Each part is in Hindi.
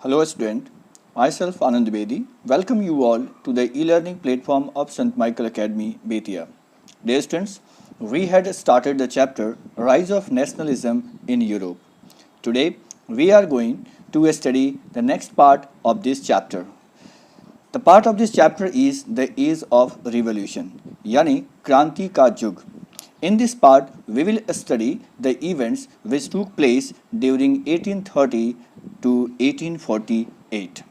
Hello student, myself Anand Bedi. Welcome you all to the e-learning platform of St. Michael Academy, Betia. Dear students, we had started the chapter Rise of Nationalism in Europe. Today we are going to study the next part of this chapter. The part of this chapter is the age of revolution, यानी क्रांति का युग. In this part, we will study the events which took place during 1830 to 1848.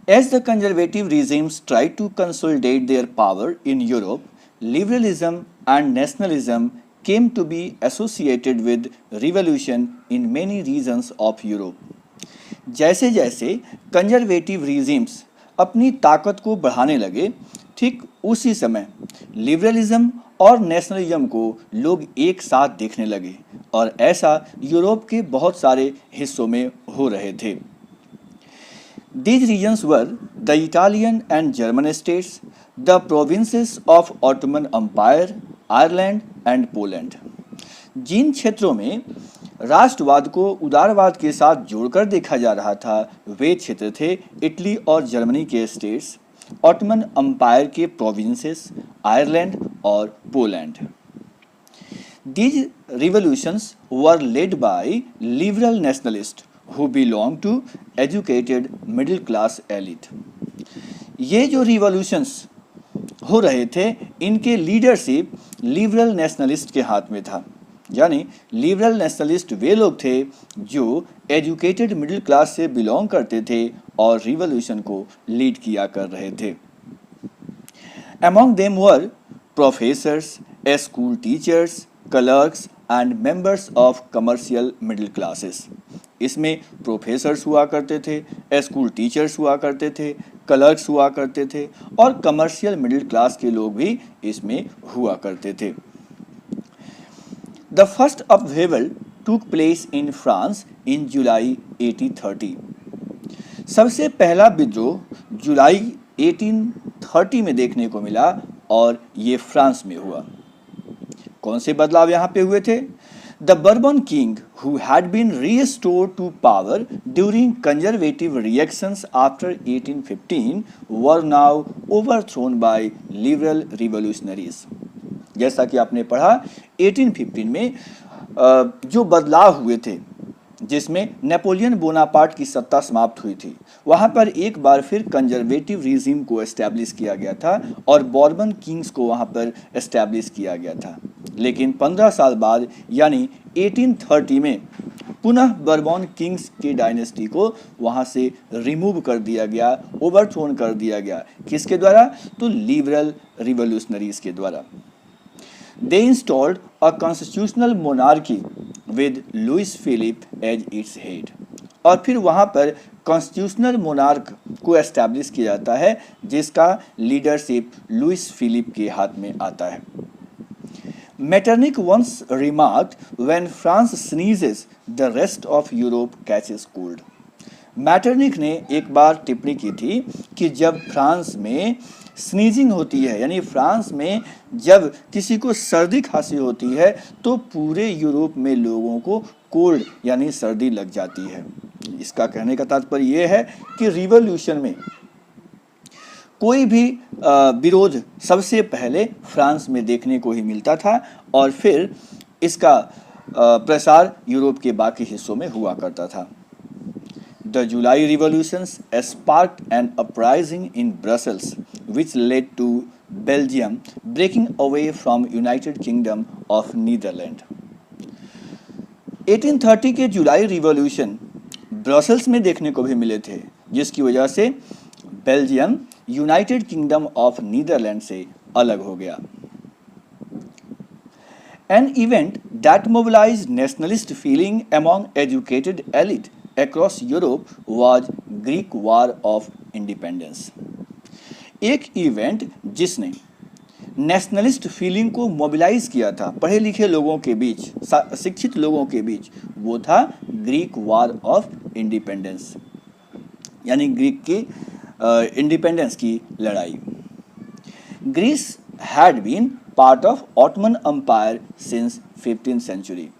As the conservative regimes tried to consolidate their power in Europe, liberalism and nationalism came to be associated with revolution in many regions of Europe. जैसे जैसे कंजर्वेटिव रिजीम्स अपनी ताकत को बढ़ाने लगे, ठीक उसी समय लिबरलिज्म और नेशनलिज्म को लोग एक साथ देखने लगे और ऐसा यूरोप के बहुत सारे हिस्सों में हो रहे थे. These regions were the Italian and German states, the provinces of Ottoman Empire, Ireland and Poland. जिन क्षेत्रों में राष्ट्रवाद को उदारवाद के साथ जोड़कर देखा जा रहा था वे क्षेत्र थे इटली और जर्मनी के स्टेट्स, ऑटमन अंपायर के प्रोविंसेस, आयरलैंड और Poland. These revolutions were led by liberal nationalists who belonged to educated middle class elite. ये जो रिवॉल्यूशंस हो रहे थे इनके लीडरशिप लिबरल नेशनलिस्ट के हाथ में था. यानी लिबरल नेशनलिस्ट वे लोग थे जो एजुकेटेड मिडिल क्लास से बिलोंग करते थे और रिवॉल्यूशन को लीड किया कर रहे थे. Among them were professors, school teachers, clerks and members of commercial middle classes. इसमें प्रोफेसर्स हुआ करते थे, स्कूल टीचर्स हुआ करते थे, क्लर्क्स हुआ करते थे और कमर्शियल मिडिल क्लास के लोग भी इसमें हुआ करते थे. The first upheaval took place in France in July 1830. सबसे पहला विद्रोह जुलाई 1830 में देखने को मिला और ये फ्रांस में हुआ. कौन से बदलाव यहाँ पे हुए थे? The Bourbon king, who had been restored to power during conservative reactions after 1815, were now overthrown by liberal revolutionaries. जैसा कि आपने पढ़ा 1815 में जो बदलाव हुए थे जिसमें नेपोलियन बोनापार्ट की सत्ता समाप्त हुई थी, वहाँ पर एक बार फिर कंजर्वेटिव रिजीम को एस्टैब्लिश किया गया था और बॉर्बन किंग्स को वहाँ पर एस्टैब्लिश किया गया था. लेकिन 15 साल बाद यानी 1830 में पुनः बर्बन किंग्स की डायनेस्टी को वहाँ से रिमूव कर दिया गया, ओवरथ्रोन कर दिया गया. किसके द्वारा? तो लिबरल रिवोल्यूशनरीज के द्वारा. They installed a constitutional monarchy with Louis Philippe as its head. और फिर वहाँ पर कॉन्स्टिट्यूशनल मोनार्क को एस्टैब्लिश किया जाता है जिसका लीडरशिप लुइस फिलिप के हाथ में आता है. Metternich once remarked, when France sneezes, the rest of Europe catches cold. Metternich ने एक बार टिप्पणी की थी कि जब फ्रांस में स्नीजिंग होती है यानी फ्रांस में जब किसी को सर्दी खांसी होती है तो पूरे यूरोप में लोगों को कोल्ड यानी सर्दी लग जाती है. इसका कहने का तात्पर्य यह है कि रिवॉल्यूशन में कोई भी विरोध सबसे पहले फ्रांस में देखने को ही मिलता था और फिर इसका प्रसार यूरोप के बाकी हिस्सों में हुआ करता था. The July revolutions sparked an uprising in Brussels, which led to Belgium breaking away from United Kingdom of Netherlands. 1830 के जुलाई रिवॉल्यूशन ब्रसेल्स में देखने को भी मिले थे जिसकी वजह से Belgium United Kingdom of Netherland से अलग हो गया. An event that mobilized nationalist feeling among educated elite across Europe was Greek War of Independence. एक इवेंट जिसने नेशनलिस्ट फीलिंग को मोबिलाइज किया था पढ़े लिखे लोगों के बीच, शिक्षित लोगों के बीच, वो था ग्रीक वार ऑफ इंडिपेंडेंस यानी ग्रीक की इंडिपेंडेंस की लड़ाई. Greece had been part of Ottoman Empire since 15th century.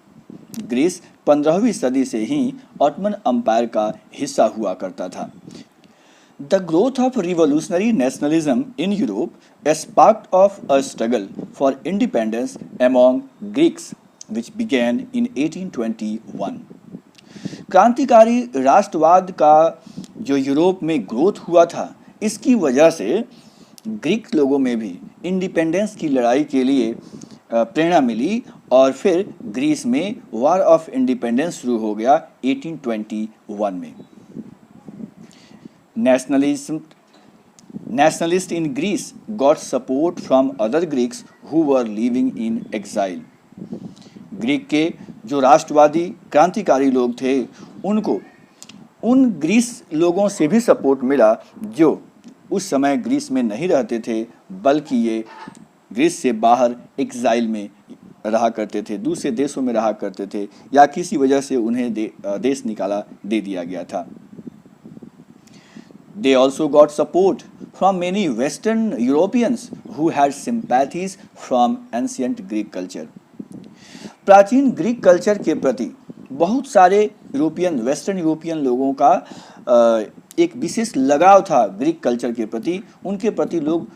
Greece 15वीं सदी से ही ऑटोमन अम्पायर का हिस्सा हुआ करता था। The growth of revolutionary nationalism in Europe sparked off a struggle for independence among Greeks, which began in 1821. क्रांतिकारी राष्ट्रवाद का जो यूरोप में ग्रोथ हुआ था, इसकी वजह से ग्रीक लोगों में भी इंडिपेंडेंस की लड़ाई के लिए प्रेरणा मिली और फिर ग्रीस में वॉर ऑफ इंडिपेंडेंस शुरू हो गया 1821 में। Nationalists in Greece got support from other Greeks who were living in exile. Greek के जो राष्ट्रवादी क्रांतिकारी लोग थे, उनको उन ग्रीस लोगों से भी सपोर्ट मिला जो उस समय ग्रीस में नहीं रहते थे, बल्कि ये ग्रीस से बाहर एक्साइल में रहा करते थे, दूसरे देशों में रहा करते थे, या किसी वजह से उन्हें देश निकाला दे दिया गया था। They also got support from many Western Europeans who had sympathies from ancient Greek culture. प्राचीन ग्रीक कल्चर के प्रति बहुत सारे वेस्टर्न यूरोपियन लोगों का एक विशेष लगाव था ग्रीक कल्चर के प्रति, उनके प्रति लोग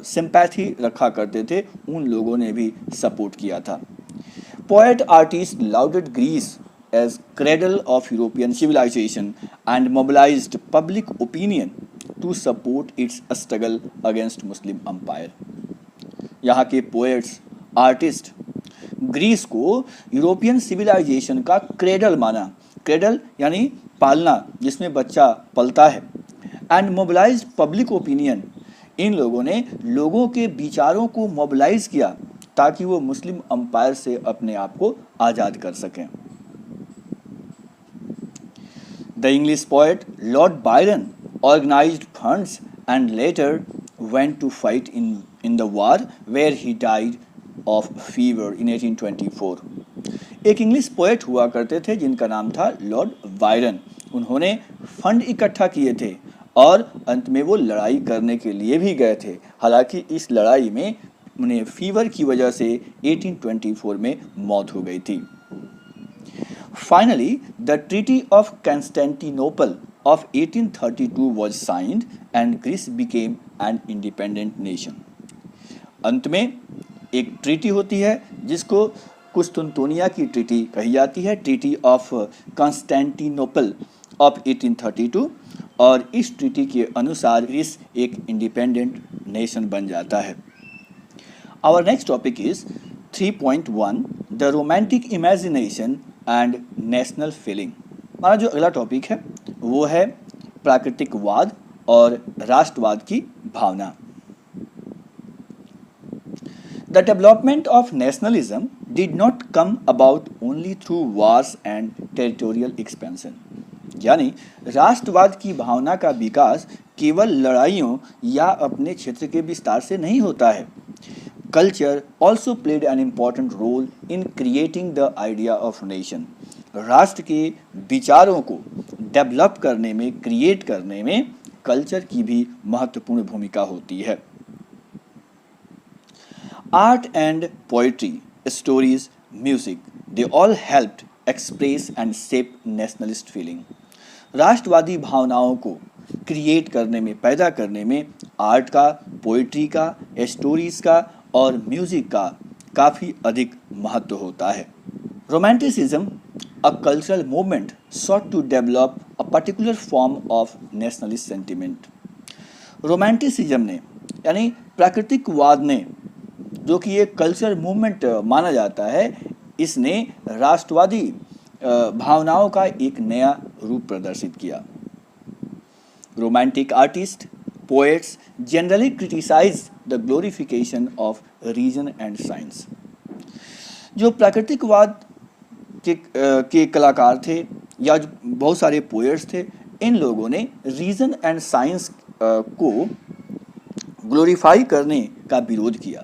सिंपैथी रखा करते थे, उन लोगों ने भी सपोर्ट किया था। Poet artist lauded Greece as cradle of European civilization and mobilized public opinion to support its struggle against Muslim empire. यहाँ के पोएट्स, आर्टिस्ट ग्रीस को यूरोपियन सिविलाइजेशन का क्रेडल माना। क्रेडल यानी पालना, जिसमें बच्चा पलता है। एंड मोबिलाइज्ड पब्लिक ओपिनियन, इन लोगों ने लोगों के विचारों को मोबिलाइज किया ताकि वो मुस्लिम अंपायर से अपने आप को आज़ाद कर सकें। The English poet Lord Byron organized funds and later went to fight in the war where he died of fever in 1824. एक इंग्लिश पोएट हुआ करते थे जिनका नाम था लॉर्ड बायरन। उन्होंने फंड इकट्ठा किए थे और अंत में वो लड़ाई करने के लिए भी गए थे। हालांकि इस लड़ाई में उन्हें फीवर की वजह से 1824 में मौत हो गई थी। Finally, the Treaty of Constantinople of 1832 was signed and Greece became an independent nation. अंत में एक ट्रीटी होती है जिसको कुस्तुनतोनिया की ट्रीटी कही जाती है, ट्रीटी ऑफ कॉन्स्टेंटिनोपल ऑफ 1832, और इस ट्रीटी के अनुसार ग्रीस एक इंडिपेंडेंट नेशन बन जाता है। Our next topic is 3.1 The Romantic Imagination and national feeling. हमारा जो अगला टॉपिक है वो है प्राकृतिकवाद और राष्ट्रवाद की भावना। The development of nationalism did not come about only through wars and territorial expansion, यानी राष्ट्रवाद की भावना का विकास केवल लड़ाइयों या अपने क्षेत्र के विस्तार से नहीं होता है। Culture also played an important role in creating the idea of nation. राष्ट्र के विचारों को डेवलप करने में, क्रिएट करने में कल्चर की भी महत्वपूर्ण भूमिका होती है। Art and poetry, stories, music, they all helped express and shape nationalist feeling. राष्ट्रवादी भावनाओं को क्रिएट करने में, पैदा करने में आर्ट का, पोइट्री का, स्टोरीज का और म्यूजिक का काफ़ी अधिक महत्व होता है। Romanticism, a cultural movement sought to develop a particular form of nationalist sentiment. Romanticism ने, यानी प्राकृतिकवाद ने, जो कि एक कल्चरल मूवमेंट माना जाता है, इसने राष्ट्रवादी भावनाओं का एक नया रूप प्रदर्शित किया। Romantic artist, poets generally criticize the glorification of reason and science. जो प्राकृतिकवाद के कलाकार थे या जो बहुत सारे पोएट्स थे, इन लोगों ने रीजन एंड साइंस को ग्लोरीफाई करने का विरोध किया,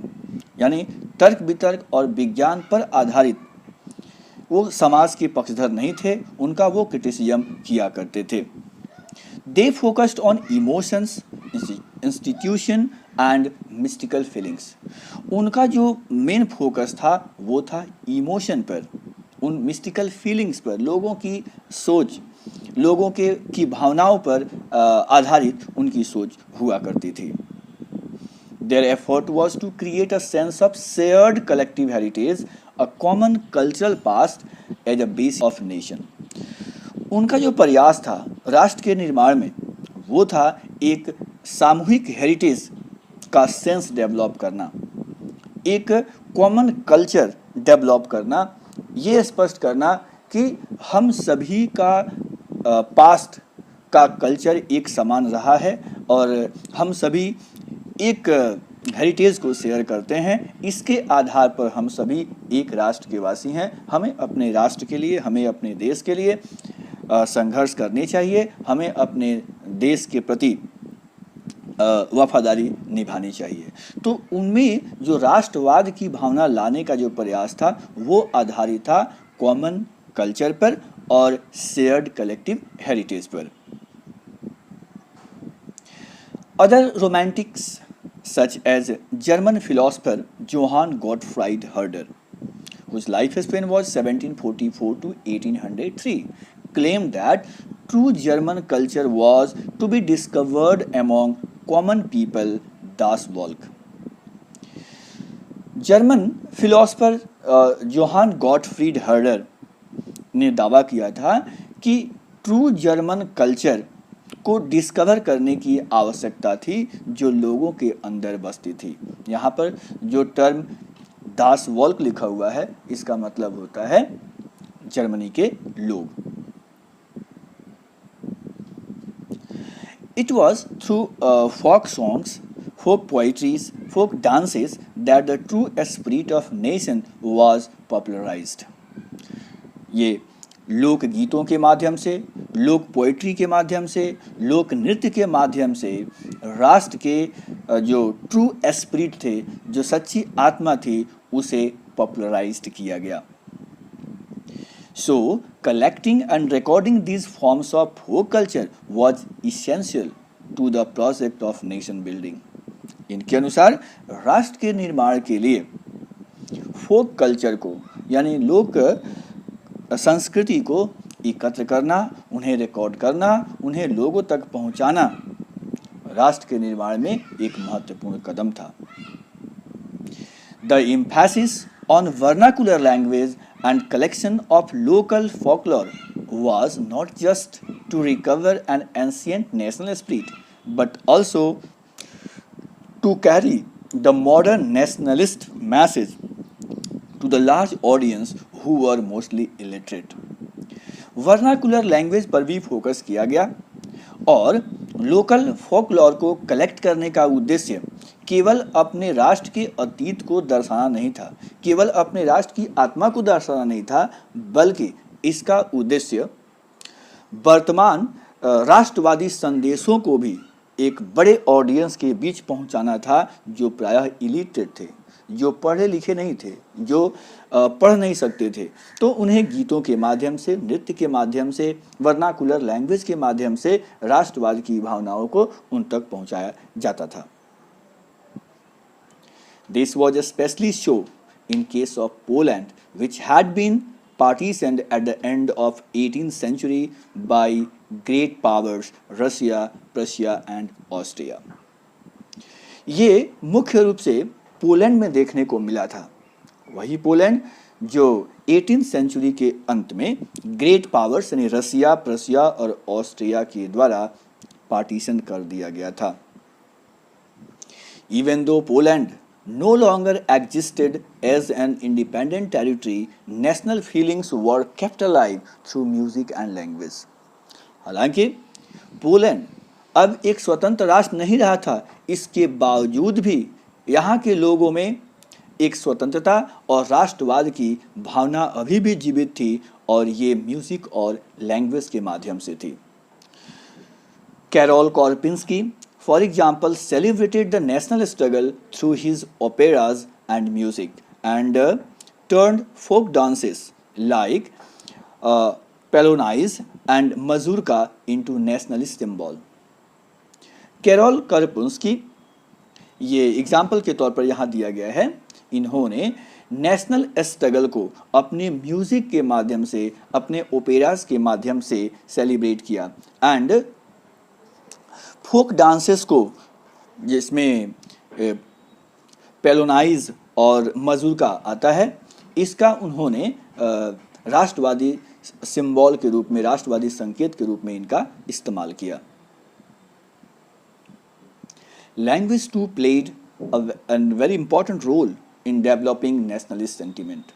यानी तर्क वितर्क और विज्ञान पर आधारित वो समाज के पक्षधर नहीं थे, उनका वो क्रिटिसिज्म किया करते थे। They focused on emotions, institution and mystical feelings. उनका जो मेन फोकस था वो था इमोशन पर, उन मिस्टिकल फीलिंग्स पर, लोगों की सोच, लोगों की भावनाओं पर आधारित उनकी सोच हुआ करती थी। Their effort was to create a sense of shared collective heritage, a common cultural past as a base of nation. उनका जो प्रयास था राष्ट्र के निर्माण में, वो था एक सामूहिक हेरिटेज का सेंस डेवलप करना, एक कॉमन कल्चर डेवलप करना, ये स्पष्ट करना कि हम सभी का पास्ट का कल्चर एक समान रहा है और हम सभी एक हेरिटेज को शेयर करते हैं। इसके आधार पर हम सभी एक राष्ट्र के वासी हैं। हमें अपने राष्ट्र के लिए, हमें अपने देश के लिए संघर्ष करनी चाहिए, हमें अपने देश के प्रति वफादारी निभानी चाहिए। तो उनमें जो राष्ट्रवाद की भावना लाने का जो प्रयास था वो आधारित था कॉमन कल्चर पर और शेयर्ड कलेक्टिव हेरिटेज पर। Other Romantics such as German philosopher Johann Gottfried Herder, whose lifespan was 1744 to 1803, claimed that true German culture was to be discovered among common people, das Volk. German philosopher Johann Gottfried Herder ने दावा किया था कि ट्रू जर्मन कल्चर को डिस्कवर करने की आवश्यकता थी जो लोगों के अंदर बसती थी। यहाँ पर जो टर्म दास वॉल्क लिखा हुआ है इसका मतलब होता है जर्मनी के लोग। It was through folk songs, folk poetries, folk dances that the true spirit of nation was popularized. ये लोक गीतों के माध्यम से, लोक पोइट्री के माध्यम से, लोक नृत्य के माध्यम से राष्ट्र के जो ट्रू एस्पिरिट थे, जो सच्ची आत्मा थी, उसे पॉपुलराइज्ड किया गया। So, collecting and recording these forms of folk culture was essential to the project of nation building. इनके अनुसार राष्ट्र के निर्माण के लिए फोक कल्चर को यानी लोक संस्कृति को एकत्र करना, उन्हें रिकॉर्ड करना, उन्हें लोगों तक पहुंचाना राष्ट्र के निर्माण में एक महत्वपूर्ण कदम था। The emphasis on vernacular language and collection of local folklore was not just to recover an ancient national spirit, but also to carry the modern nationalist message to the large audience who were mostly illiterate. Vernacular language पर भी फोकस किया गया और लोकल फोकलॉर को कलेक्ट करने का उद्देश्य केवल अपने राष्ट्र के अतीत को दर्शाना नहीं था, केवल अपने राष्ट्र की आत्मा को दर्शाना नहीं था, बल्कि इसका उद्देश्य वर्तमान राष्ट्रवादी संदेशों को भी एक बड़े ऑडियंस के बीच पहुंचाना था जो प्रायः इलिटरेट थे, जो पढ़े लिखे नहीं थे, जो पढ़ नहीं सकते थे। तो उन्हें गीतों के माध्यम से, नृत्य के माध्यम से, वर्नाकुलर लैंग्वेज के माध्यम से राष्ट्रवाद की भावनाओं को उन तक पहुंचाया जाता था। This was especially so in case of Poland, which had been partitioned at the end of 18th century by great powers Russia, Prussia and Austria. ये मुख्य रूप से पोलैंड में देखने को मिला था, वही पोलैंड जो 18th सेंचुरी के अंत में ग्रेट पावर्स यानी रसिया, प्रशिया और ऑस्ट्रिया के द्वारा पार्टीशन कर दिया गया था। Even though Poland no longer existed as an independent territory, national feelings were kept alive through music and language. हालांकि पोलैंड अब एक स्वतंत्र राष्ट्र नहीं रहा था, इसके बावजूद भी यहाँ के लोगों में एक स्वतंत्रता और राष्ट्रवाद की भावना अभी भी जीवित थी और ये म्यूजिक और लैंग्वेज के माध्यम से थी। Karol Karpinski, for example, celebrated the national struggle through his operas and music and turned folk dances like Polonaise and Mazurka into nationalist symbol. Karol Karpinski, ये एग्जाम्पल के तौर पर यहाँ दिया गया है, इन्होंने नेशनल स्ट्रगल को अपने म्यूजिक के माध्यम से, अपने ओपेरास के माध्यम से सेलिब्रेट किया। एंड फोक डांसेस को, जिसमें पेलोनाइज और मजूका आता है, इसका उन्होंने राष्ट्रवादी सिंबल के रूप में, राष्ट्रवादी संकेत के रूप में इनका इस्तेमाल किया। Language too played a very important role in developing nationalist sentiment.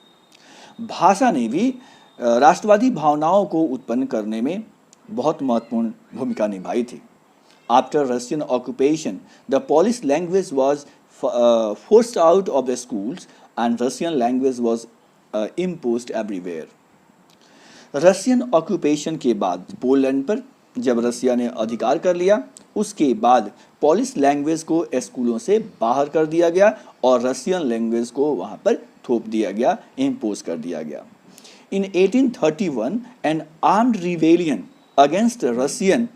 भाषा ने भी राष्ट्रवादी भावनाओं को उत्पन्न करने में बहुत महत्वपूर्ण भूमिका निभाई थी। After Russian occupation, the Polish language was forced out of the schools and Russian language was imposed everywhere. Russian occupation के बाद पोलैंड पर जब रसिया ने अधिकार कर लिया, उसके बाद पोलिश लैंग्वेज को स्कूलों से बाहर कर दिया गया और रशियन लैंग्वेज को वहाँ पर थोप दिया गया, इम्पोज कर दिया गया। इन 1831 N armed rebellion against Russian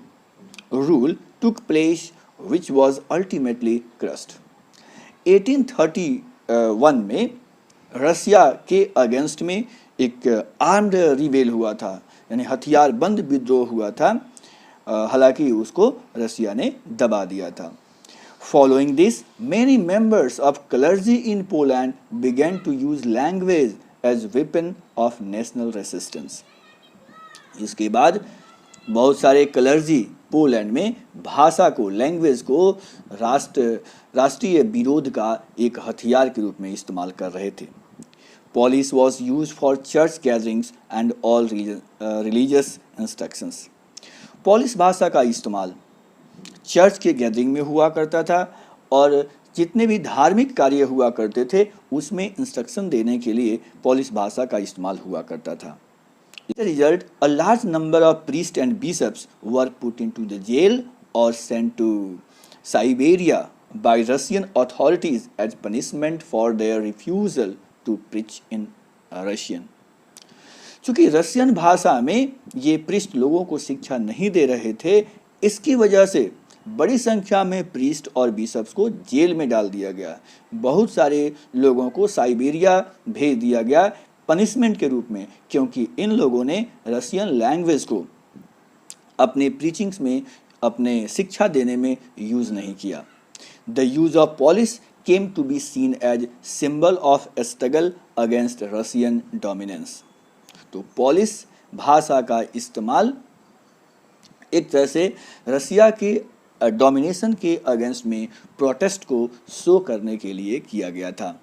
rule took place which was ultimately crossed. 1831 में रसिया के अगेंस्ट में एक आर्म्ड रिवेल हुआ था, यानी हथियारबंद विद्रोह हुआ था, हालांकि उसको रसिया ने दबा दिया था। Following this many members of clergy in Poland began to use language as weapon of national resistance. इसके बाद बहुत सारे क्लर्जी पोलैंड में भाषा को, लैंग्वेज को राष्ट्रीय विरोध का एक हथियार के रूप में इस्तेमाल कर रहे थे। Polish was used for church gatherings and all religious instructions. Polish भाषा का इस्तेमाल चर्च के गैदरिंग में हुआ करता था और जितने भी धार्मिक कार्य हुआ करते थे उसमें इंस्ट्रक्शन देने के लिए पॉलिश भाषा का इस्तेमाल हुआ करता था। As a result, a large number of priests and bishops were put into the jail or sent to Siberia by Russian authorities as punishment for their refusal to preach in Russian. चूँकि रशियन भाषा में ये प्रीस्ट लोगों को शिक्षा नहीं दे रहे थे, इसकी वजह से बड़ी संख्या में प्रीस्ट और बिशप्स को जेल में डाल दिया गया। बहुत सारे लोगों को साइबेरिया भेज दिया गया पनिशमेंट के रूप में, क्योंकि इन लोगों ने रशियन लैंग्वेज को अपने प्रीचिंग्स में, अपने शिक्षा देने में यूज़ नहीं किया। The use of polish came to be seen as symbol of a struggle against Russian dominance. तो पॉलिश भाषा का इस्तेमाल एक तरह से रसिया के डोमिनेशन के अगेंस्ट में प्रोटेस्ट को शो करने के लिए किया गया था।